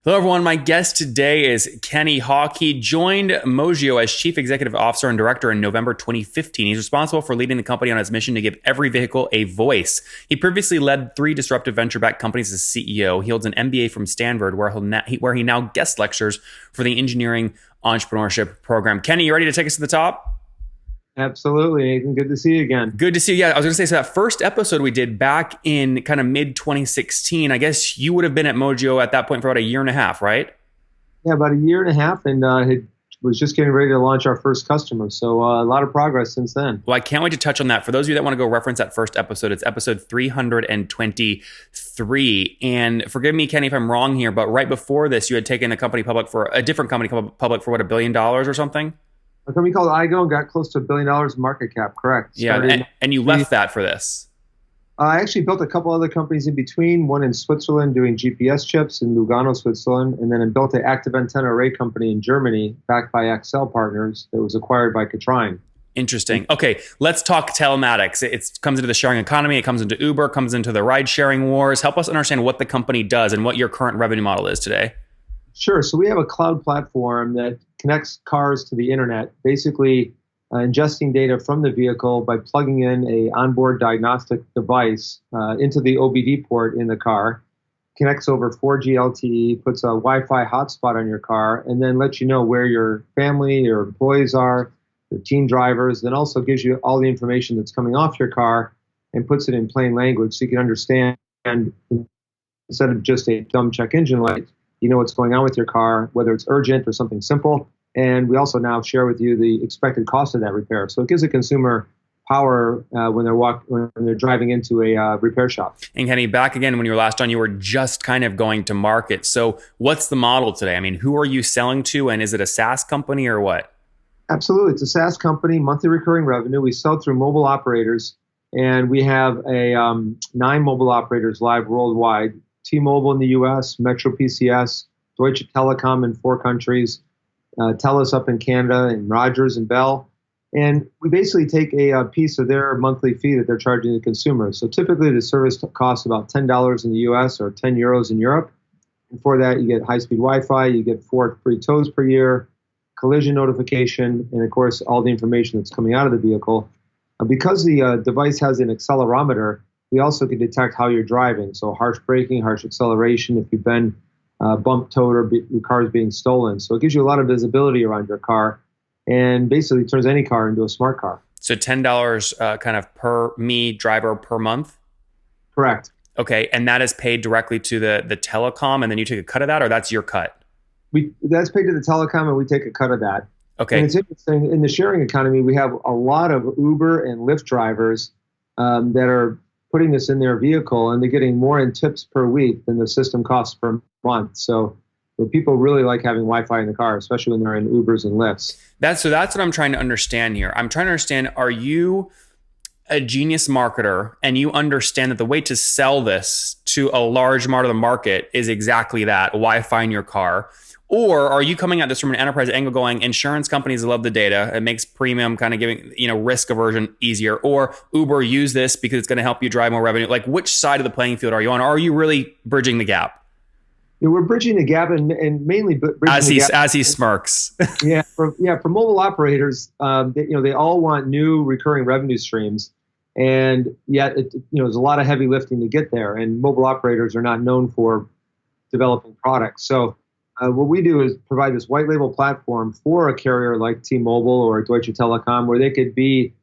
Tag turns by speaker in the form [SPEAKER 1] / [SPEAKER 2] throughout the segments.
[SPEAKER 1] Hello, everyone. My guest today is Kenny Hawk. He joined Mojio as Chief Executive Officer and Director in November 2015. He's responsible for leading the company on its mission to give every vehicle a voice. He previously led 3 disruptive venture-backed companies as CEO. He holds an MBA from Stanford, where he now guest lectures for the Engineering Entrepreneurship Program. Kenny, you ready to take us to the top?
[SPEAKER 2] Absolutely, Nathan. Good to see you again.
[SPEAKER 1] Good to see you. Yeah, I was going to say, so that first episode we did back in kind of mid 2016, I guess you would have been at Mojio at that point for about a year and a half, right?
[SPEAKER 2] Yeah, about a year and a half, and was just getting ready to launch our first customer. So a lot of progress since then.
[SPEAKER 1] Well, I can't wait to touch on that. For those of you that want to go reference that first episode, it's episode 323. And forgive me, Kenny, if I'm wrong here, but right before this, you had taken a company public for a different company public for what, $1 billion or something?
[SPEAKER 2] A company called IGO got close to $1 billion in market cap, correct.
[SPEAKER 1] Yeah, and you left that for this.
[SPEAKER 2] I actually built a couple other companies in between, one in Switzerland doing GPS chips in Lugano, Switzerland, and then I built an active antenna array company in Germany backed by Excel Partners that was acquired by Katrine.
[SPEAKER 1] Interesting. Okay, let's talk telematics. It comes into the sharing economy, it comes into Uber, comes into the ride-sharing wars. Help us understand what the company does and what your current revenue model is today.
[SPEAKER 2] Sure. So we have a cloud platform that connects cars to the internet, basically ingesting data from the vehicle by plugging in a onboard diagnostic device into the OBD port in the car, connects over 4G LTE, puts a Wi-Fi hotspot on your car, and then lets you know where your family, your employees are, your team drivers, then also gives you all the information that's coming off your car and puts it in plain language so you can understand, instead of just a dumb check engine light, you know what's going on with your car, whether it's urgent or something simple. And we also now share with you the expected cost of that repair. So it gives a consumer power when they're driving into a repair shop.
[SPEAKER 1] And Kenny, back again, when you were last on, you were just kind of going to market. So what's the model today? I mean, who are you selling to, and is it a SaaS company or what?
[SPEAKER 2] Absolutely. It's a SaaS company, monthly recurring revenue. We sell through mobile operators, and we have 9 mobile operators live worldwide. T-Mobile in the U.S., Metro PCS, Deutsche Telekom in 4 countries, TELUS up in Canada, and Rogers and Bell. And we basically take a piece of their monthly fee that they're charging the consumer. So typically the service costs about $10 in the U.S. or 10 euros in Europe. And for that, you get high-speed Wi-Fi, you get 4 free tows per year, collision notification, and of course, all the information that's coming out of the vehicle. Because the device has an accelerometer, we also can detect how you're driving. So harsh braking, harsh acceleration, if you've been bumped, towed, or your car is being stolen. So it gives you a lot of visibility around your car and basically turns any car into a smart car.
[SPEAKER 1] So $10 kind of per me driver per month?
[SPEAKER 2] Correct.
[SPEAKER 1] Okay, and that is paid directly to the telecom, and then you take a cut of that, or that's your cut?
[SPEAKER 2] That's paid to the telecom, and we take a cut of that.
[SPEAKER 1] Okay.
[SPEAKER 2] And it's interesting, in the sharing economy, we have a lot of Uber and Lyft drivers that are putting this in their vehicle, and they're getting more in tips per week than the system costs per month. So people really like having Wi-Fi in the car, especially when they're in Ubers and Lyfts.
[SPEAKER 1] That's what I'm trying to understand here. I'm trying to understand, are you a genius marketer and you understand that the way to sell this to a large part of the market is exactly that, Wi-Fi in your car? Or are you coming at this from an enterprise angle going, insurance companies love the data, it makes premium kind of giving, risk aversion easier, or Uber, use this because it's going to help you drive more revenue? Like, which side of the playing field are you on? Or are you really bridging the gap?
[SPEAKER 2] Yeah, we're bridging the gap and mainly bridging the gap.
[SPEAKER 1] As he smirks.
[SPEAKER 2] For mobile operators, they all want new recurring revenue streams. And yet, there's a lot of heavy lifting to get there. And mobile operators are not known for developing products. So what we do is provide this white label platform for a carrier like T-Mobile or Deutsche Telekom, where they could be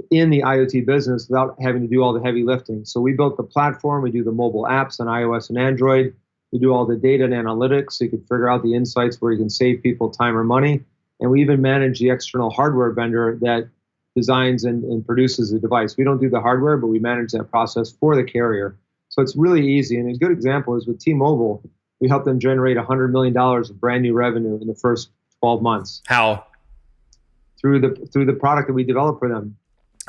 [SPEAKER 2] in the IoT business without having to do all the heavy lifting. So we built the platform. We do the mobile apps on iOS and Android. We do all the data and analytics so you can figure out the insights where you can save people time or money. And we even manage the external hardware vendor that designs and produces the device. We don't do the hardware, but we manage that process for the carrier. So it's really easy. And a good example is with T-Mobile. We helped them generate $100 million of brand new revenue in the first 12 months.
[SPEAKER 1] How?
[SPEAKER 2] Through the product that we developed for them.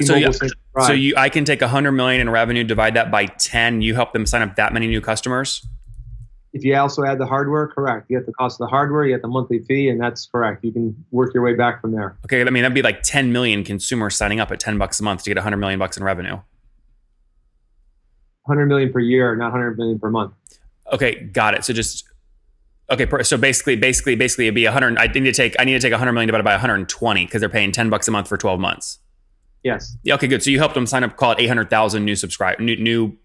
[SPEAKER 1] I can take $100 million in revenue, divide that by 10. You help them sign up that many new customers?
[SPEAKER 2] If you also add the hardware, correct. You get the cost of the hardware, you get the monthly fee, and that's correct. You can work your way back from there.
[SPEAKER 1] Okay, I mean, that'd be like 10 million consumers signing up at $10 a month to get $100 million in revenue.
[SPEAKER 2] 100 million per year, not 100 million per month.
[SPEAKER 1] Okay, got it. So just Okay, so basically, it'd be 100. I need to take 100 million divided by 120 because they're paying $10 a month for 12 months.
[SPEAKER 2] Yes.
[SPEAKER 1] Yeah. Okay, good. So you helped them sign up, call it 800,000 new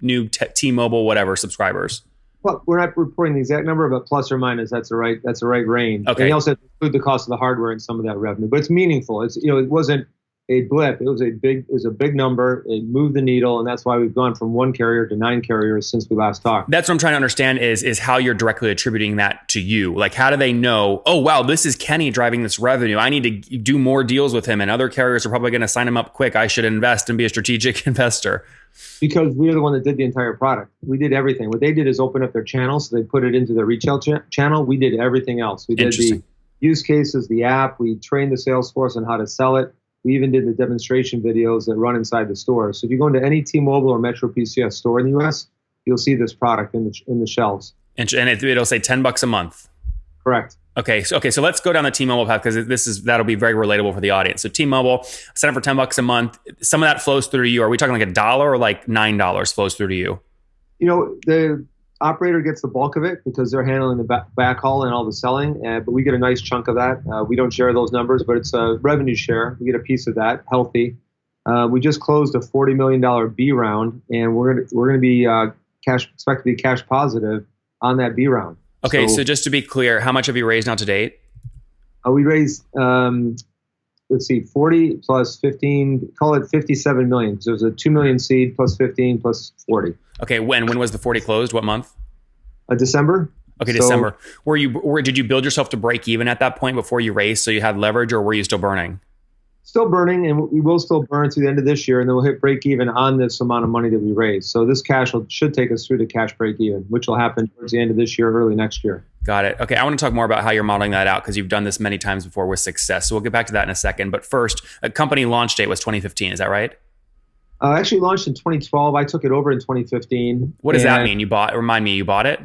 [SPEAKER 1] T-Mobile whatever subscribers.
[SPEAKER 2] Well, we're not reporting the exact number, but plus or minus, that's the right range.
[SPEAKER 1] Okay.
[SPEAKER 2] And they also include the cost of the hardware and some of that revenue, but it's meaningful. It's it wasn't a blip. It was a big number. It moved the needle, and that's why we've gone from 1 carrier to 9 carriers since we last talked.
[SPEAKER 1] That's what I'm trying to understand is how you're directly attributing that to you. Like, how do they know, oh, wow, this is Kenny driving this revenue. I need to do more deals with him, and other carriers are probably going to sign him up quick. I should invest and be a strategic investor.
[SPEAKER 2] Because we are the one that did the entire product. We did everything. What they did is open up their channel, so they put it into their retail channel. We did everything else. We did the use cases, the app. We trained the sales force on how to sell it. We even did the demonstration videos that run inside the store. So if you go into any T-Mobile or Metro PCS store in the U.S., you'll see this product in the shelves.
[SPEAKER 1] And it'll say $10 a month.
[SPEAKER 2] Correct.
[SPEAKER 1] Okay, so let's go down the T-Mobile path because that'll be very relatable for the audience. So T-Mobile, sign up for $10 a month. Some of that flows through to you. Are we talking like $1 or like $9 flows through to you?
[SPEAKER 2] The operator gets the bulk of it because they're handling the backhaul and all the selling, but we get a nice chunk of that. We don't share those numbers, but it's a revenue share. We get a piece of that, healthy. We just closed a $40 million B round, and we're going to be expect to be cash positive on that B round.
[SPEAKER 1] Okay, so just to be clear, how much have you raised now to date?
[SPEAKER 2] We raised, 40 plus 15, call it 57 million. So it was a 2 million seed plus 15 plus 40.
[SPEAKER 1] Okay, when was the 40 closed? What month?
[SPEAKER 2] December.
[SPEAKER 1] Okay, December. Did you build yourself to break even at that point before you raised, so you had leverage, or were you still burning?
[SPEAKER 2] Still burning, and we will still burn through the end of this year, and then we'll hit break even on this amount of money that we raised. So this cash should take us through to cash break even, which will happen towards the end of this year, early next year.
[SPEAKER 1] Got it. Okay, I want to talk more about how you're modeling that out because you've done this many times before with success. So we'll get back to that in a second. But first, a company launch date was 2015. Is that right?
[SPEAKER 2] Actually launched in 2012. I took it over in 2015.
[SPEAKER 1] What does that mean? Remind me, you bought it?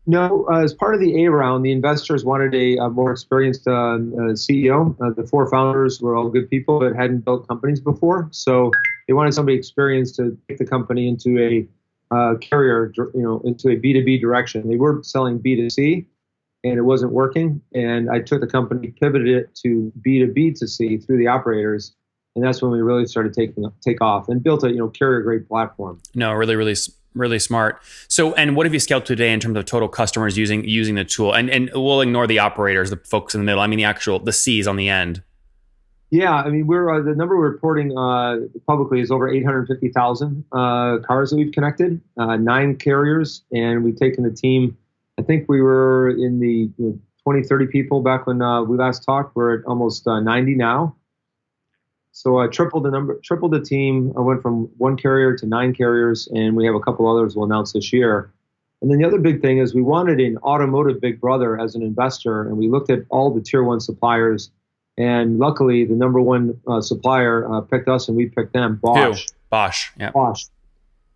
[SPEAKER 2] No, as part of the A round, the investors wanted a more experienced CEO. The 4 founders were all good people that hadn't built companies before, so they wanted somebody experienced to take the company into a carrier, into a B2B direction. They were selling B2C, and it wasn't working. And I took the company, pivoted it to B2B to C through the operators, and that's when we really started take off and built a carrier grade platform. No,
[SPEAKER 1] really smart. So, and what have you scaled today in terms of total customers using the tool? And we'll ignore the operators, the folks in the middle. I mean, the C's on the end.
[SPEAKER 2] Yeah, I mean, we're the number we're reporting publicly is over 850,000 cars that we've connected, 9 carriers, and we've taken the team. I think we were in the 20, 30 people back when we last talked. We're at almost 90 now. So I tripled the team. I went from 1 carrier to 9 carriers, and we have a couple others we'll announce this year. And then the other big thing is we wanted an automotive big brother as an investor, and we looked at all the tier 1 suppliers, and luckily the number 1 supplier picked us, and we picked them. Bosch.
[SPEAKER 1] Who? Bosch. Yeah.
[SPEAKER 2] Bosch.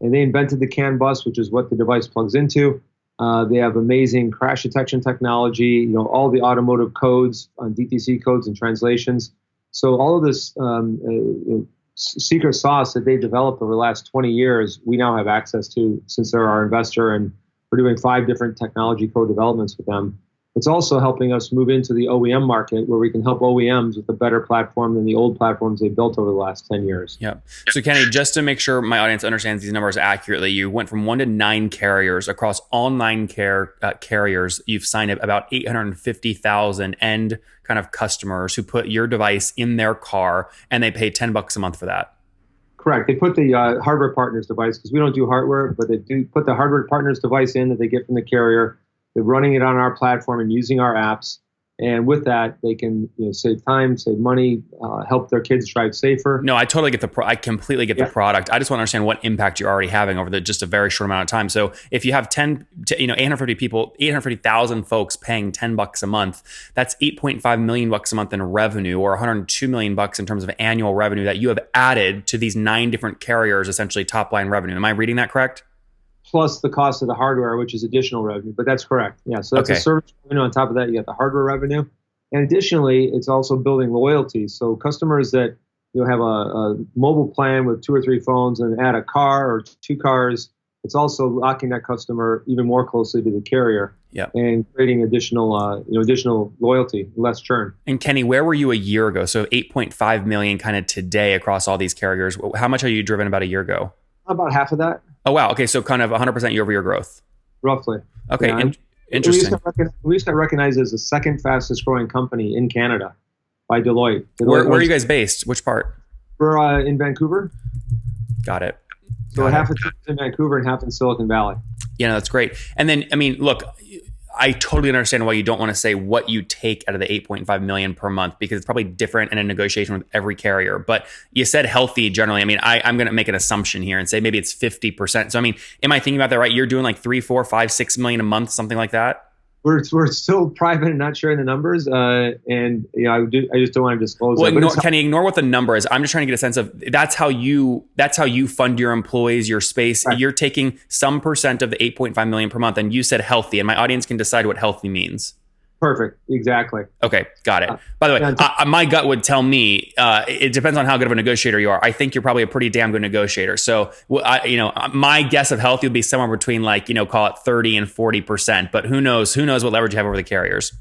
[SPEAKER 2] And they invented the CAN bus, which is what the device plugs into. They have amazing crash detection technology. All the automotive codes on DTC codes and translations. So all of this secret sauce that they've developed over the last 20 years, we now have access to since they're our investor, and we're doing 5 different technology co-developments with them. It's also helping us move into the OEM market where we can help OEMs with a better platform than the old platforms they built over the last 10 years.
[SPEAKER 1] Yeah. So Kenny, just to make sure my audience understands these numbers accurately, you went from 1 to 9 carriers across all 9 carriers. You've signed up about 850,000 end kind of customers who put your device in their car, and they pay $10 a month for that.
[SPEAKER 2] Correct. They put the hardware partners device, because we don't do hardware, but they do put the hardware partners device in that they get from the carrier. They're running it on our platform and using our apps. And with that, they can save time, save money, help their kids drive safer.
[SPEAKER 1] No, I totally get I completely get the product. I just want to understand what impact you're already having over just a very short amount of time. So if you have 850 people, 850,000 folks paying $10 a month, that's $8.5 million a month in revenue, or $102 million in terms of annual revenue that you have added to these 9 different carriers, essentially top line revenue. Am I reading that correct?
[SPEAKER 2] Plus the cost of the hardware, which is additional revenue. But that's correct. Yeah. So that's a service revenue. On top of that, you got the hardware revenue. And additionally, it's also building loyalty. So customers that have a mobile plan with 2 or 3 phones and add a car or 2 cars, it's also locking that customer even more closely to the carrier.
[SPEAKER 1] Yep.
[SPEAKER 2] and creating additional loyalty, less churn.
[SPEAKER 1] And Kenny, where were you a year ago? So 8.5 million kind of today across all these carriers. How much are you driven about a year ago?
[SPEAKER 2] About half of that.
[SPEAKER 1] Oh, wow. Okay. So kind of 100% year over year growth.
[SPEAKER 2] Roughly.
[SPEAKER 1] Okay.
[SPEAKER 2] Yeah,
[SPEAKER 1] Interesting.
[SPEAKER 2] We just got recognized as the second fastest growing company in Canada by Deloitte.
[SPEAKER 1] Where are you guys based? Which part?
[SPEAKER 2] We're in Vancouver.
[SPEAKER 1] Got it.
[SPEAKER 2] So half of it's in Vancouver and half in Silicon Valley.
[SPEAKER 1] Yeah, no, that's great. And then, I mean, look, I totally understand why you don't want to say what you take out of the 8.5 million per month, because it's probably different in a negotiation with every carrier. But you said healthy generally. I mean, I'm going to make an assumption here and say maybe it's 50%. So, I mean, am I thinking about that right? You're doing like 3, 4, 5, 6 million a month, something like that?
[SPEAKER 2] We're still private and not sharing the numbers, and I just don't want to disclose.
[SPEAKER 1] Well, Kenny, ignore what the number is. I'm just trying to get a sense of that's how you fund your employees, your space. Right. You're taking some percent of the 8.5 million per month, and you said healthy, and my audience can decide what healthy means.
[SPEAKER 2] Perfect. Exactly.
[SPEAKER 1] Okay, got it. By the way, my gut would tell me it depends on how good of a negotiator you are. I think you're probably a pretty damn good negotiator. So, my guess of healthy would be somewhere between call it 30 and 40%. But who knows? Who knows what leverage you have over the carriers?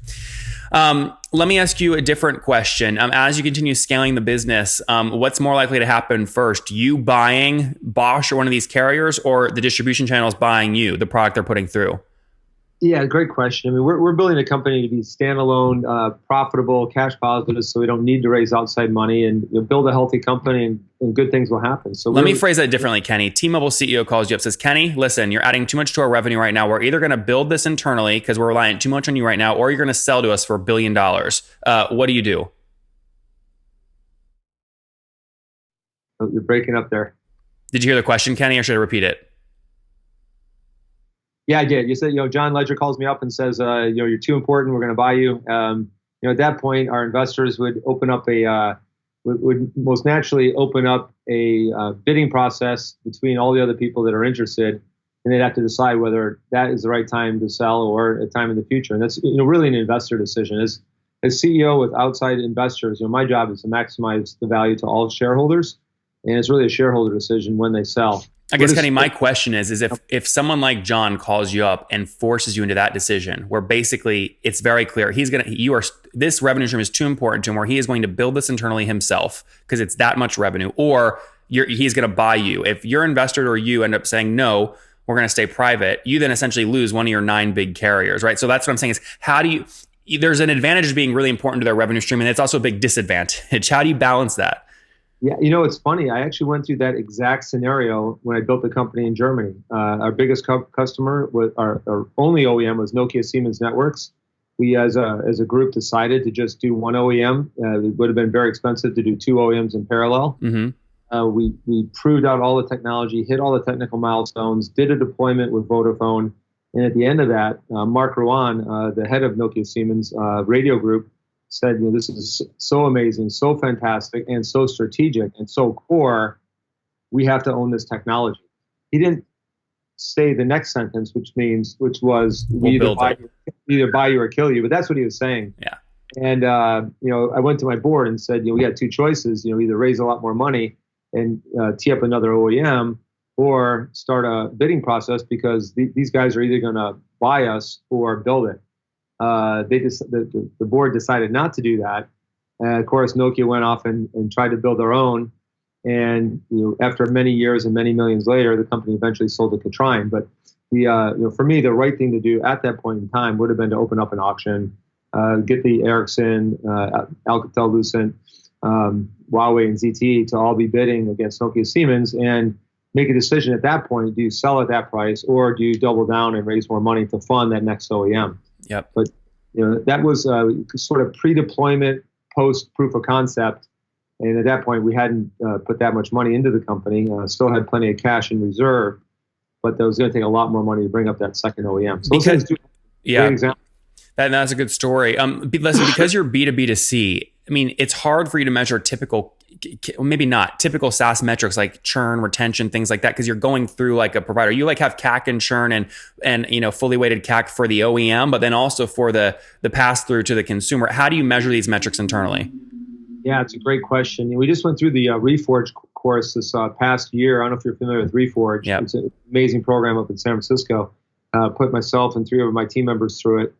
[SPEAKER 1] Let me ask you a different question. As you continue scaling the business, what's more likely to happen first? You buying Bosch or one of these carriers, or the distribution channels buying you, the product they're putting through?
[SPEAKER 2] Yeah, great question. I mean, we're building a company to be standalone, profitable, cash positive, so we don't need to raise outside money, and build a healthy company, and good things will happen. So
[SPEAKER 1] let me phrase that differently, Kenny. T-Mobile CEO calls you up, says, Kenny, listen, you're adding too much to our revenue right now. We're either going to build this internally because we're relying too much on you right now, or you're going to sell to us for $1 billion. What do you do?
[SPEAKER 2] Oh, you're breaking up there.
[SPEAKER 1] Did you hear the question, Kenny, or should I repeat it?
[SPEAKER 2] Yeah, I did. You said, John Ledger calls me up and says, you're too important. We're going to buy you. At that point, our investors would would most naturally open up a bidding process between all the other people that are interested, and they'd have to decide whether that is the right time to sell or a time in the future. And that's really an investor decision. As CEO with outside investors, my job is to maximize the value to all shareholders, and it's really a shareholder decision when they sell.
[SPEAKER 1] I guess, Kenny, my question is if someone like John calls you up and forces you into that decision, where basically it's very clear this revenue stream is too important to him, where he is going to build this internally himself because it's that much revenue, or he's going to buy you. If your investor or you end up saying no, we're going to stay private, you then essentially lose one of your 9 big carriers, right? So that's what I'm saying is there's an advantage of being really important to their revenue stream, and it's also a big disadvantage. How do you balance that?
[SPEAKER 2] Yeah, it's funny. I actually went through that exact scenario when I built the company in Germany. Our biggest customer, our only OEM, was Nokia Siemens Networks. We, as a group, decided to just do one OEM. It would have been very expensive to do 2 OEMs in parallel. Mm-hmm. We proved out all the technology, hit all the technical milestones, did a deployment with Vodafone, and at the end of that, Mark Ruan, the head of Nokia Siemens Radio Group, said, this is so amazing, so fantastic, and so strategic, and so core, we have to own this technology. He didn't say the next sentence, which was, we either buy you or kill you, but that's what he was saying.
[SPEAKER 1] Yeah.
[SPEAKER 2] And, I went to my board and said, we got 2 choices, either raise a lot more money and tee up another OEM, or start a bidding process, because these guys are either going to buy us or build it. The board decided not to do that. Of course, Nokia went off and tried to build their own. And after many years and many millions later, the company eventually sold to Katrine. But for me, the right thing to do at that point in time would have been to open up an auction, get the Ericsson, Alcatel-Lucent, Huawei, and ZTE to all be bidding against Nokia Siemens, and make a decision at that point: do you sell at that price, or do you double down and raise more money to fund that next OEM?
[SPEAKER 1] Yep.
[SPEAKER 2] But that was sort of pre-deployment, post proof of concept, and at that point we hadn't put that much money into the company. Still had plenty of cash in reserve, but that was going to take a lot more money to bring up that second OEM. So
[SPEAKER 1] that's a good story. Listen, because you're B2B2C, I mean, it's hard for you to measure maybe not typical SaaS metrics like churn, retention, things like that, because you're going through like a provider. You have CAC and churn and fully weighted CAC for the OEM, but then also for the pass through to the consumer. How do you measure these metrics internally?
[SPEAKER 2] Yeah, it's a great question. We just went through the Reforge course this past year. I don't know if you're familiar with Reforge.
[SPEAKER 1] Yep.
[SPEAKER 2] It's an amazing program up in San Francisco. put myself and three of my team members through it.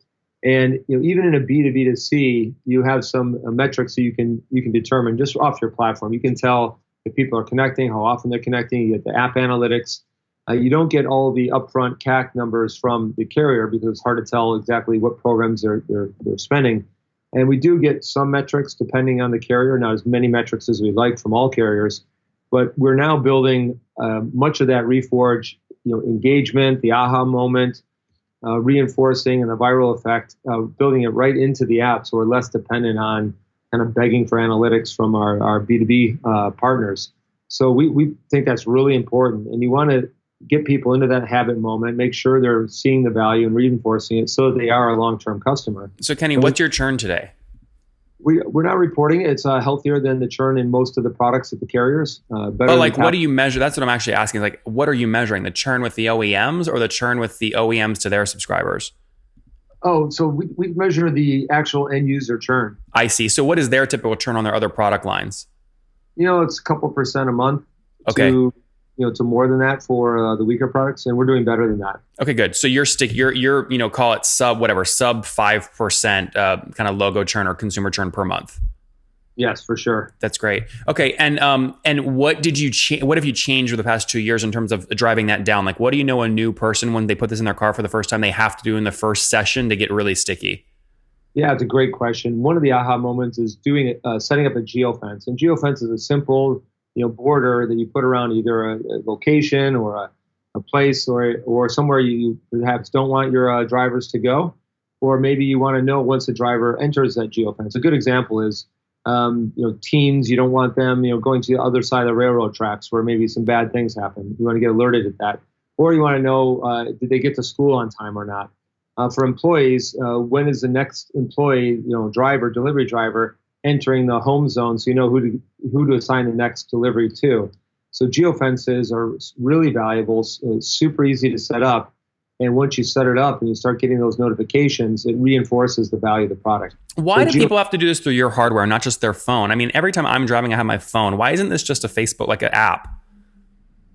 [SPEAKER 2] And even in a B2B2C, you have some metrics that you can determine just off your platform. You can tell if people are connecting, how often they're connecting. You get the app analytics. You don't get all the upfront CAC numbers from the carrier because it's hard to tell exactly what programs they're spending. And we do get some metrics depending on the carrier, not as many metrics as we'd like from all carriers. But we're now building much of that Reforge, engagement, the aha moment, reinforcing and the viral effect, building it right into the app so we're less dependent on kind of begging for analytics from our B2B partners. So we think that's really important. And you want to get people into that habit moment, make sure they're seeing the value and reinforcing it so that they are a long-term customer.
[SPEAKER 1] So Kenny, what's your churn today?
[SPEAKER 2] We're not reporting it. It's healthier than the churn in most of the products at the carriers.
[SPEAKER 1] But what do you measure? That's what I'm actually asking. Like, what are you measuring? The churn with the OEMs or the churn with the OEMs to their subscribers?
[SPEAKER 2] Oh, so we measure the actual end user churn.
[SPEAKER 1] I see. So what is their typical churn on their other product lines?
[SPEAKER 2] It's a couple % a month.
[SPEAKER 1] Okay.
[SPEAKER 2] To more than that for the weaker products, and we're doing better than that.
[SPEAKER 1] Okay, good. So you're call it sub 5% kind of logo churn or consumer churn per month.
[SPEAKER 2] Yes, for sure.
[SPEAKER 1] That's great. Okay, and what did you what have you changed over the past 2 years in terms of driving that down? Like, what do you know a new person when they put this in their car for the first time they have to do in the first session to get really sticky?
[SPEAKER 2] Yeah, it's a great question. One of the aha moments is setting up a geofence, and geofence is a simple border that you put around either a location or a place or somewhere you perhaps don't want your drivers to go, or maybe you want to know once the driver enters that geofence. A good example is teens. You don't want them going to the other side of the railroad tracks where maybe some bad things happen. You want to get alerted at that, or you want to know did they get to school on time or not. For employees, when is the next employee delivery driver entering the home zone, so you know who to assign the next delivery to. So geofences are really valuable. It's super easy to set up, and once you set it up and you start getting those notifications, it reinforces the value of the product.
[SPEAKER 1] Why do people have to do this through your hardware, not just their phone? I mean, every time I'm driving, I have my phone. Why isn't this just a Facebook, like an app?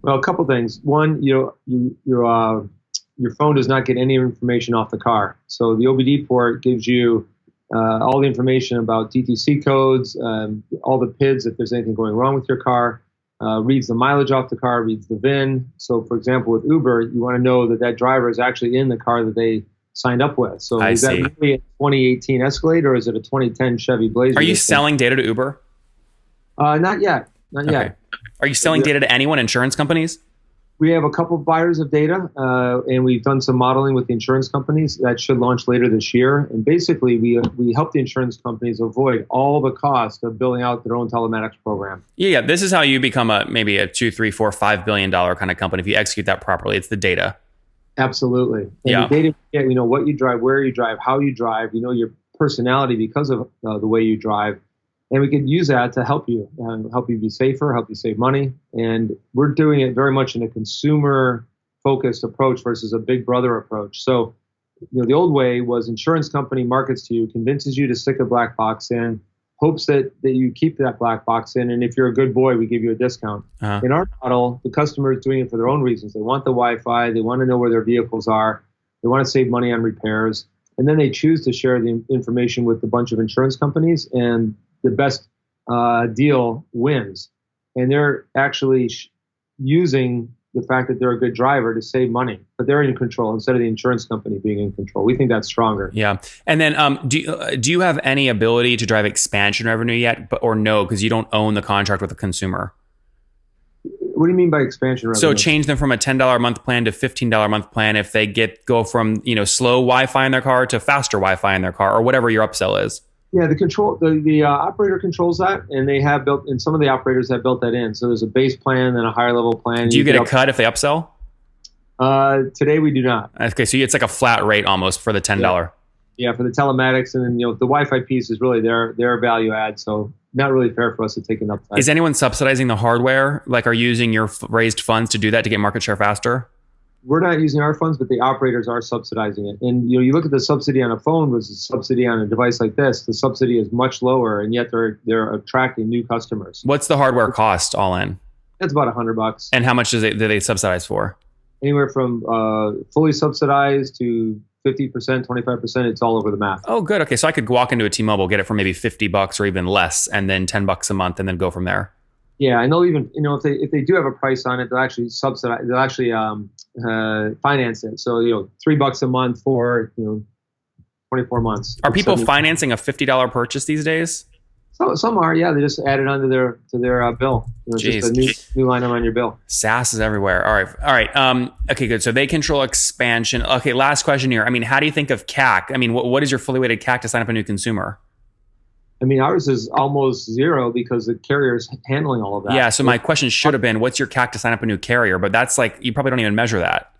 [SPEAKER 2] Well, a couple things. One, your phone does not get any information off the car. So the OBD port gives you all the information about DTC codes, all the PIDs if there's anything going wrong with your car, reads the mileage off the car, reads the VIN. So, for example, with Uber, you want to know that driver is actually in the car that they signed up with. So is that really a 2018 Escalade or is it a 2010 Chevy Blazer?
[SPEAKER 1] Are you selling data to Uber?
[SPEAKER 2] Not yet. Not yet.
[SPEAKER 1] Are you selling data to anyone, insurance companies?
[SPEAKER 2] We have a couple of buyers of data, and we've done some modeling with the insurance companies that should launch later this year. And basically, we help the insurance companies avoid all the cost of building out their own telematics program.
[SPEAKER 1] Yeah, this is how you become maybe a $2, $3, $4, $5 billion kind of company if you execute that properly. It's the data.
[SPEAKER 2] Absolutely. And the data, what you drive, where you drive, how you drive, your personality because of the way you drive. And we could use that to help you be safer, help you save money. And we're doing it very much in a consumer-focused approach versus a big brother approach. So, the old way was insurance company markets to you, convinces you to stick a black box in, hopes that you keep that black box in, and if you're a good boy, we give you a discount. Uh-huh. In our model, the customer is doing it for their own reasons. They want the Wi-Fi, they want to know where their vehicles are, they want to save money on repairs, and then they choose to share the information with a bunch of insurance companies, and the best deal wins. And they're actually using the fact that they're a good driver to save money, but they're in control instead of the insurance company being in control. We think that's stronger.
[SPEAKER 1] Yeah. And then do you have any ability to drive expansion revenue yet, or no, because you don't own the contract with the consumer?
[SPEAKER 2] What do you mean by expansion revenue?
[SPEAKER 1] So change them from a $10 a month plan to $15 a month plan if they go from slow Wi-Fi in their car to faster Wi-Fi in their car, or whatever your upsell is.
[SPEAKER 2] Yeah, the operator controls that, and they have built, and some of the operators have built that in. So there's a base plan and a higher level plan.
[SPEAKER 1] Do you get a cut if they upsell?
[SPEAKER 2] Today we do not.
[SPEAKER 1] Okay, so it's like a flat rate almost for the $10.
[SPEAKER 2] Yeah, for the telematics, and then the Wi-Fi piece is really their value add. So not really fair for us to take an upside.
[SPEAKER 1] Is anyone subsidizing the hardware? Like, are you using your raised funds to do that to get market share faster?
[SPEAKER 2] We're not using our funds, but the operators are subsidizing it. And you look at the subsidy on a phone versus subsidy on a device like this. The subsidy is much lower, and yet they're attracting new customers.
[SPEAKER 1] What's the hardware cost all in?
[SPEAKER 2] That's about $100.
[SPEAKER 1] And how much do they subsidize for?
[SPEAKER 2] anywhere from fully subsidized to 50%, 25%. It's all over the map.
[SPEAKER 1] Oh, good. Okay, so I could walk into a T-Mobile, get it for maybe $50 or even less, and then $10 a month, and then go from there.
[SPEAKER 2] Yeah, and they'll even, if they do have a price on it, they'll actually subsidize. They'll actually finance it. So $3 a month for 24 months.
[SPEAKER 1] Are people financing a $50 purchase these days?
[SPEAKER 2] So some are, yeah. They just add it onto their bill. It's just a new line on your bill.
[SPEAKER 1] SaaS is everywhere. All right. Okay, good. So they control expansion. Okay, last question here. I mean, how do you think of CAC? I mean, what is your fully weighted CAC to sign up a new consumer?
[SPEAKER 2] I mean, ours is almost zero because the carrier is handling all of that.
[SPEAKER 1] Yeah. So my question should have been, what's your CAC to sign up a new carrier? But that's like, you probably don't even measure that.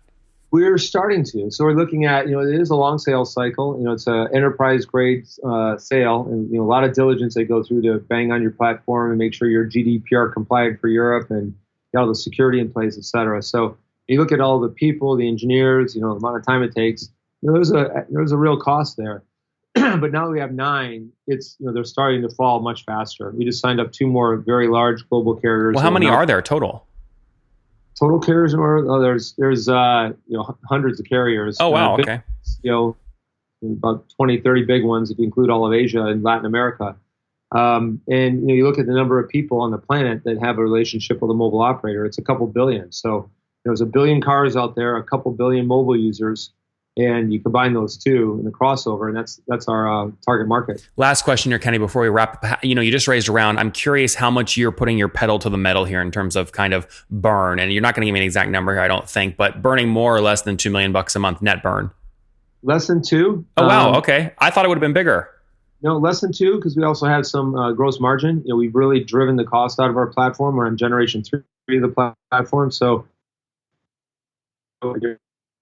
[SPEAKER 2] We're starting to. So we're looking at, it is a long sales cycle. It's an enterprise grade sale, and a lot of diligence they go through to bang on your platform and make sure you're GDPR compliant for Europe and get all the security in place, et cetera. So you look at all the people, the engineers, the amount of time it takes. There's a real cost there. But now we have 9. It's they're starting to fall much faster. We just signed up 2 more very large global carriers.
[SPEAKER 1] Well, how many are there total?
[SPEAKER 2] Total carriers, there's hundreds of carriers.
[SPEAKER 1] Oh wow, okay.
[SPEAKER 2] About 20, 30 big ones if you include all of Asia and Latin America. And you look at the number of people on the planet that have a relationship with a mobile operator. It's a couple billion. So there's a billion cars out there, a couple billion mobile users. And you combine those two in the crossover, and that's our target market.
[SPEAKER 1] Last question here, Kenny, before we wrap up. You just raised around. I'm curious how much you're putting your pedal to the metal here in terms of kind of burn. And you're not going to give me an exact number here, I don't think, but burning more or less than $2 million a month net burn.
[SPEAKER 2] Less than 2.
[SPEAKER 1] Oh, wow. Okay. I thought it would have been bigger.
[SPEAKER 2] No, less than 2, because we also have some gross margin. We've really driven the cost out of our platform. We're on generation 3 of the platform. So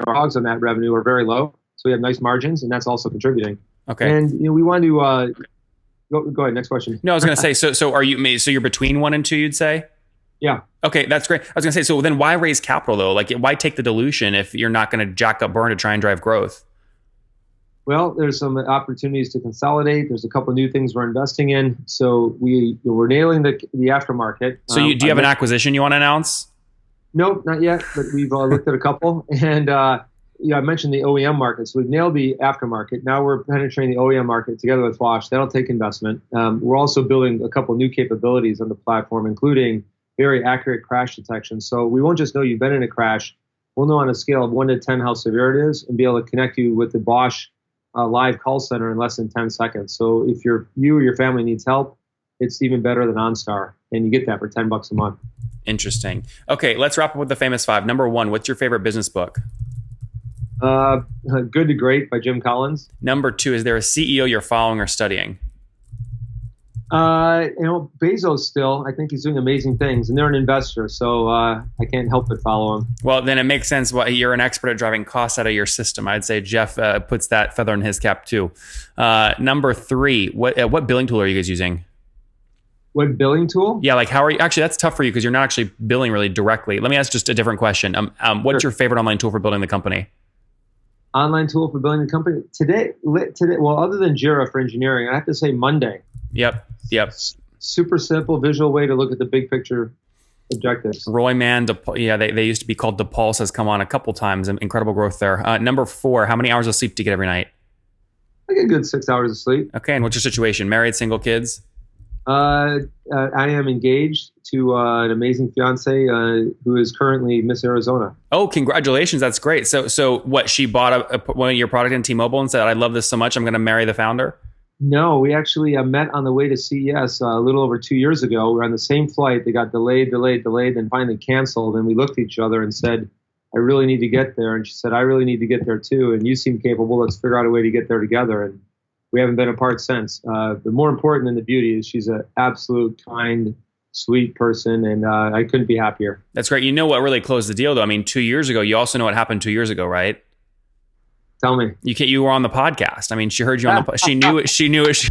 [SPEAKER 2] our hogs on that revenue are very low, so we have nice margins, and that's also contributing.
[SPEAKER 1] Okay.
[SPEAKER 2] And we want to go ahead. Next question.
[SPEAKER 1] No, I was going to say. So are you? So you're between 1 and 2, you'd say?
[SPEAKER 2] Yeah.
[SPEAKER 1] Okay, that's great. I was going to say. So then, why raise capital though? Like, why take the dilution if you're not going to jack up burn to try and drive growth?
[SPEAKER 2] Well, there's some opportunities to consolidate. There's a couple of new things we're investing in. So we're nailing the aftermarket.
[SPEAKER 1] So do you have an acquisition you want to announce?
[SPEAKER 2] Nope, not yet, but we've looked at a couple. And I mentioned the OEM market. So we've nailed the aftermarket. Now we're penetrating the OEM market together with Bosch. That'll take investment. We're also building a couple new capabilities on the platform, including very accurate crash detection. So we won't just know you've been in a crash. We'll know on a scale of 1 to 10 how severe it is and be able to connect you with the Bosch live call center in less than 10 seconds. So if you or your family needs help, it's even better than OnStar. And you get that for $10 a month.
[SPEAKER 1] Interesting. Okay, let's wrap up with the famous 5. Number 1, what's your favorite business book?
[SPEAKER 2] Good to Great by Jim Collins.
[SPEAKER 1] Number 2, is there a CEO you're following or studying?
[SPEAKER 2] Bezos still. I think he's doing amazing things, and they're an investor, so I can't help but follow him.
[SPEAKER 1] Well, then it makes sense. You're an expert at driving costs out of your system. I'd say Jeff puts that feather in his cap too. Number 3, what billing tool are you guys using?
[SPEAKER 2] What billing tool?
[SPEAKER 1] Yeah, like how are you? Actually, that's tough for you because you're not actually billing really directly. Let me ask just a different question. What's your favorite online tool for building the company?
[SPEAKER 2] Online tool for building the company today. Well, other than Jira for engineering, I have to say Monday.
[SPEAKER 1] Yep.
[SPEAKER 2] Super simple visual way to look at the big picture objectives.
[SPEAKER 1] Royman, they used to be called DePulse, has come on a couple times. Incredible growth there. Number 4, how many hours of sleep do you get every night?
[SPEAKER 2] I get a good 6 hours of sleep.
[SPEAKER 1] Okay, and what's your situation? Married, single, kids?
[SPEAKER 2] I am engaged to an amazing fiance who is currently Miss Arizona.
[SPEAKER 1] Oh, congratulations! That's great. So what? She bought one of your product in T-Mobile and said, "I love this so much, I'm going to marry the founder."
[SPEAKER 2] No, we actually met on the way to CES a little over 2 years ago. We were on the same flight. They got delayed, then finally canceled. And we looked at each other and said, "I really need to get there." And she said, "I really need to get there too. And you seem capable. Let's figure out a way to get there together." And we haven't been apart since. But more important than the beauty is she's an absolute kind, sweet person, and I couldn't be happier.
[SPEAKER 1] That's great. You know what really closed the deal, though? I mean, 2 years ago, you also know what happened 2 years ago, right?
[SPEAKER 2] Tell me.
[SPEAKER 1] You were on the podcast. I mean, she heard you on the. She knew it. She knew it.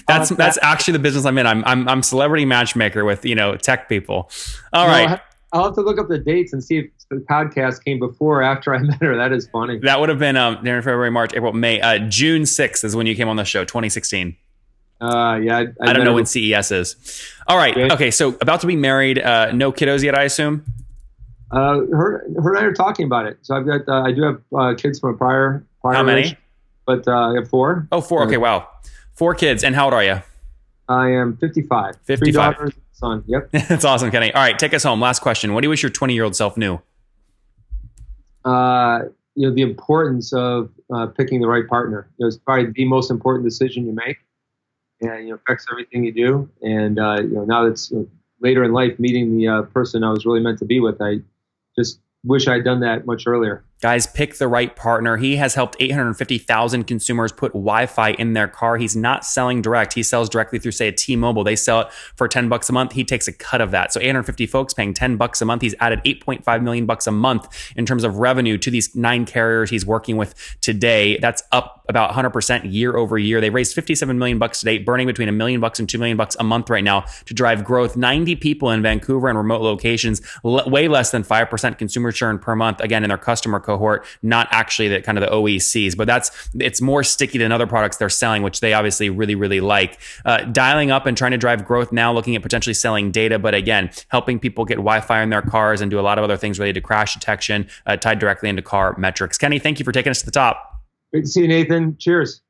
[SPEAKER 1] That's actually the business I'm in. I'm celebrity matchmaker with tech people. All right.
[SPEAKER 2] I'll have to look up the dates and see if the podcast came before or after I met her. That is funny.
[SPEAKER 1] That would have been January, February, March, April, May. June 6th is when you came on the show, 2016.
[SPEAKER 2] Yeah.
[SPEAKER 1] I don't know when CES is. All right. Okay. So about to be married. No kiddos yet, I assume?
[SPEAKER 2] Her and I are talking about it. So I do have kids from a prior
[SPEAKER 1] How many?
[SPEAKER 2] relationship, but I have four.
[SPEAKER 1] Oh, four. Okay, wow. 4 kids. And how old are you?
[SPEAKER 2] I am 55.
[SPEAKER 1] 55.
[SPEAKER 2] 3 daughters, son. Yep.
[SPEAKER 1] That's awesome, Kenny. All right, take us home. Last question. What do you wish your 20-year-old self knew?
[SPEAKER 2] The importance of picking the right partner. It's probably the most important decision you make, and affects everything you do. And now that's later in life, meeting the person I was really meant to be with, I just wish I'd done that much earlier.
[SPEAKER 1] Guys, pick the right partner. He has helped 850,000 consumers put Wi-Fi in their car. He's not selling direct. He sells directly through, say, a T-Mobile. They sell it for $10 a month. He takes a cut of that. So 850 folks paying $10 a month. He's added $8.5 million a month in terms of revenue to these 9 carriers he's working with today. That's up about 100% year over year. They raised $57 million to date, burning between $1 million and $2 million a month right now to drive growth. 90 people in Vancouver and remote locations, way less than 5% consumer churn per month. Again, in their customer cohort, not actually the kind of the OECs, but it's more sticky than other products they're selling, which they obviously really, really like. Dialing up and trying to drive growth now, looking at potentially selling data, but again, helping people get Wi-Fi in their cars and do a lot of other things related to crash detection, tied directly into car metrics. Kenny, thank you for taking us to the top.
[SPEAKER 2] Great to see you, Nathan. Cheers.